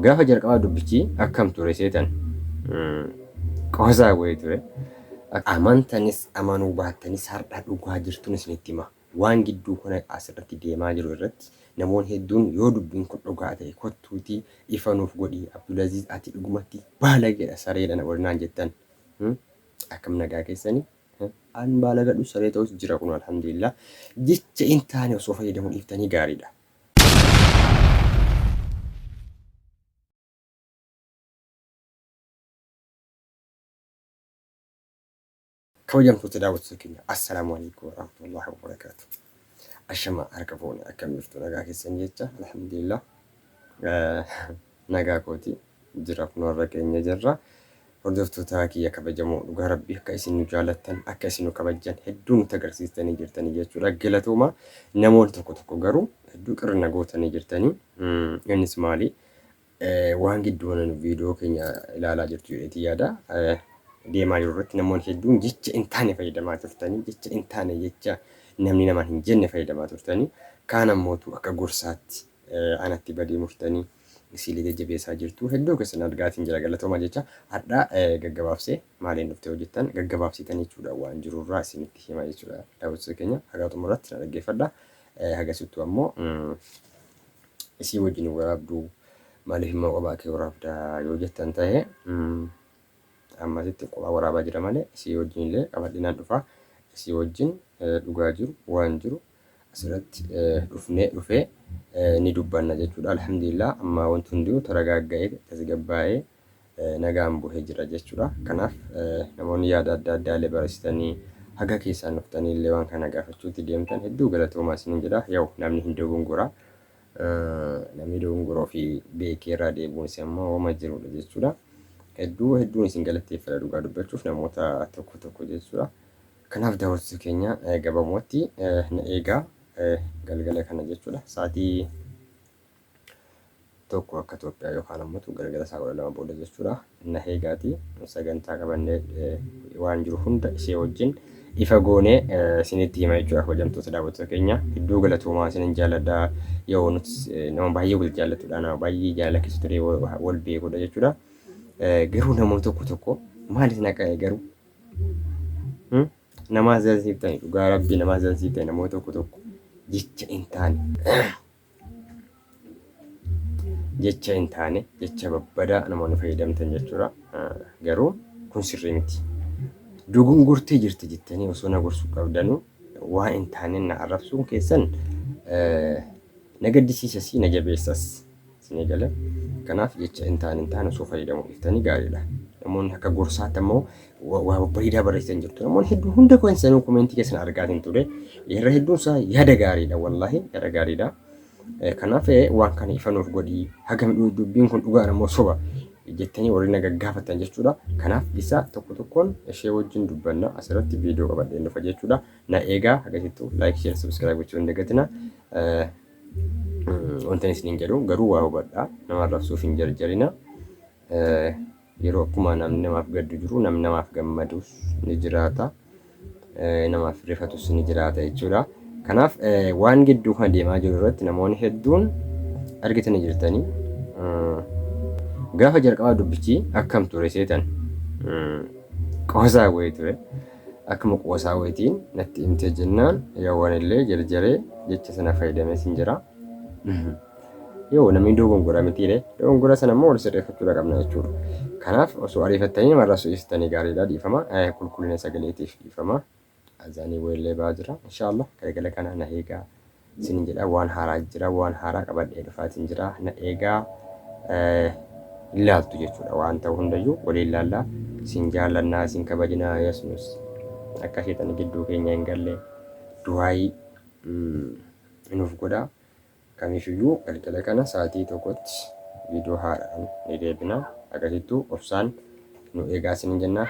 Gaafa jalqabaa dubbichi akkam ture seetan qoosaa wayii ture. Amantanis amanuu baattanis har'a dhugaa jirtuun isinitti hima. Waan gidduu kana asirratti deemaa jiru irratti namoonni hedduun yoo dubbiin kun dhugaa ta'e kottuutii ifa nuuf godhii Abdulaziz ati dhugumatti baalageedha sareedha na walinaan jettan. Akkam nagaa keessanii an baalagadhu saree ta'us jira kun alhamdulillah. Jecha hin taane osoo fayyadamuu dhiiftanii gaariidha. kabajamtoota daawwattoota keenya assalaamu alaikum warahmatullahi wabarakatuh. Ashama harka fuuni akkam jirtu nagaa keessan jecha alhamdulillah nagaa kooti jira kun warra keenya jirra. Hordoftoota kiyya kabajamoo dhugaa rabbii akka isin nu jaalattan akka isin nu kabajjan hedduu nutti agarsiistanii jirtanii jechuudha. Galatooma namoonni tokko garuu hedduu qirna gootanii jirtanii. Innis maali waan gidduun viidiyoo keenya ilaalaa jirtu jedheeti yaada. Deemaa jiru irratti namoonni hedduun jecha hin taane fayyadamaa turtanii jecha hin taane jecha namni namaan hin jenne fayyadamaa turtanii kaan ammootu akka gorsaatti anatti badii murtanii isiilee jajjabeessaa jirtu hedduu keessan argaatiin jira. Galatooma jecha har'a gaggabaabsee maaliin dhuftee hojjettan gaggabaabsitanii jechuudha waan jirurraa isinitti himaa jechuudha. Daawwattoota keenya hagaa xumuraatti na dhaggeeffadha. Hagasittuu ammoo isii wajjin waraabduu maaliif immoo qophaa kee waraabdaa yoo jettan ta'e ammasitti qophaa waraabaa jira malee isii wajjin illee qabadhinaan dhufa. Isii wajjin dhugaa jiru waan jiru asirratti dhufee ni dubbanna jechuudha. Alhamdulillah amma wanti hunduu taragaaga'ee tasgabbaa'ee nagaan bu'ee jira jechuudha. Kanaaf namoonni yaada adda addaa illee barreessitanii haga keessaan dhuftanii illee waan kana gaafachuutti deemtan hedduu galatoomaa isiniin jedha. Yoo namni hin dogongora namni dogongoroo fi beekee irraa deebi'uun isaa immoo hooma jirudha jechuudha. Hedduun isin galateeffadha dhugaa dubbachuuf namoota tokko jechuudha. Kanaaf daawwattoota keenya gabaabumatti na eegaa galgala kana jechuudha. Sa'aatii tokko akka Itoophiyaa yookaan ammoo galgala isaa 12 booda jechuudha. Na eegaati sagantaa qabannee waan jiru hunda ishee wajjin ifa goonee isinitti hima jechuudha. Kabajamtoota daawwattoota keenya hedduu galatoomaa isinin jaalladha. Yoo nuti nama baay'ee wal jaallatudha nama baay'ee jaalakkisu ture wal beekudha jechuudha. Garuu namoota tokko maaliif naqa'e garuu nama zansiiftanii dhugaa rabbii nama zansiiftanii namoota tokko jecha hin taane jecha babbadaa namoonni fayyadamtan jechuudha. Garuu kun sirrii miti. Dogongortee jirti jettanii osoo na gorsuu qabdanuu waan hin taane na arrabsuun keessan na gaddisiisas na jabeessas isin gala. Kanaaf jecha hin taane osoo fayyadamuu dhiiftanii gaariidha. Namoonni akka gorsaatti ammoo waa bareedaa barreessan jirtu. Namoonni hedduu hunda keessanuu komentii keessan argaatiin ture. Yeroo hedduun isaa yaada gaariidha wallahi yaada gaariidha. Kanaaf waan kana ifa nuuf godhii hagam dubbiin kun dhugaa namoo soba jettanii warri na gaggaafatan jechuudha. Kanaaf isa tokkoon ishee wajjin dubbanna asirratti viidiyoo qabadhee dhufa jechuudha. Na eegaa hagasittuu like share subscribe gochuu hin dagatina. Wanti isiniin jedhu garuu waa hubadhaa nama arrabsuuf hin jarjarina. Yeroo akkuma namni namaaf gaddu jiru namni namaaf gammadus ni jiraata. Namaaf rifatus ni jiraata jechuudha. Kanaaf waan gidduu kan deemaa jiru irratti namoonni hedduun argitanii jirtanii. Gaafa jalqabaa dubbichi akkam ture seetan qoosaa wayii ture. Akkuma qoosaa wayitiin natti himtee jennaan yaawwan illee jarjaree jecha sana fayyadamee sin jira. Yoo namni dogongora mitiire dogongora sana immoo wal sirreeffachuu qabna jechuudha. Kanaaf osoo ariifattanii marra su'istanii gaariidha dhiifama. Qulqullina sagaleetiif dhiifama. Azaanii wayillee baa jira. Inshallah galgala kana na eegaa isin jedha waan haaraa jira waan haaraa qabadhee dhufaatiin jira na eegaa ilaaltu jechuudha. Waan ta'u hundayyuu waliin ilaallaa isin jaallannaa isin kabajinaa yesuus akka sheexan gidduu keenya hin galle du'aayi nuuf godhaa. Kamiifiyyuu galgala kana sa'aatii tokkotti viidiyoo haaraan ni deebina. Agarsiistuu obsaan nu eegaa isin jenna.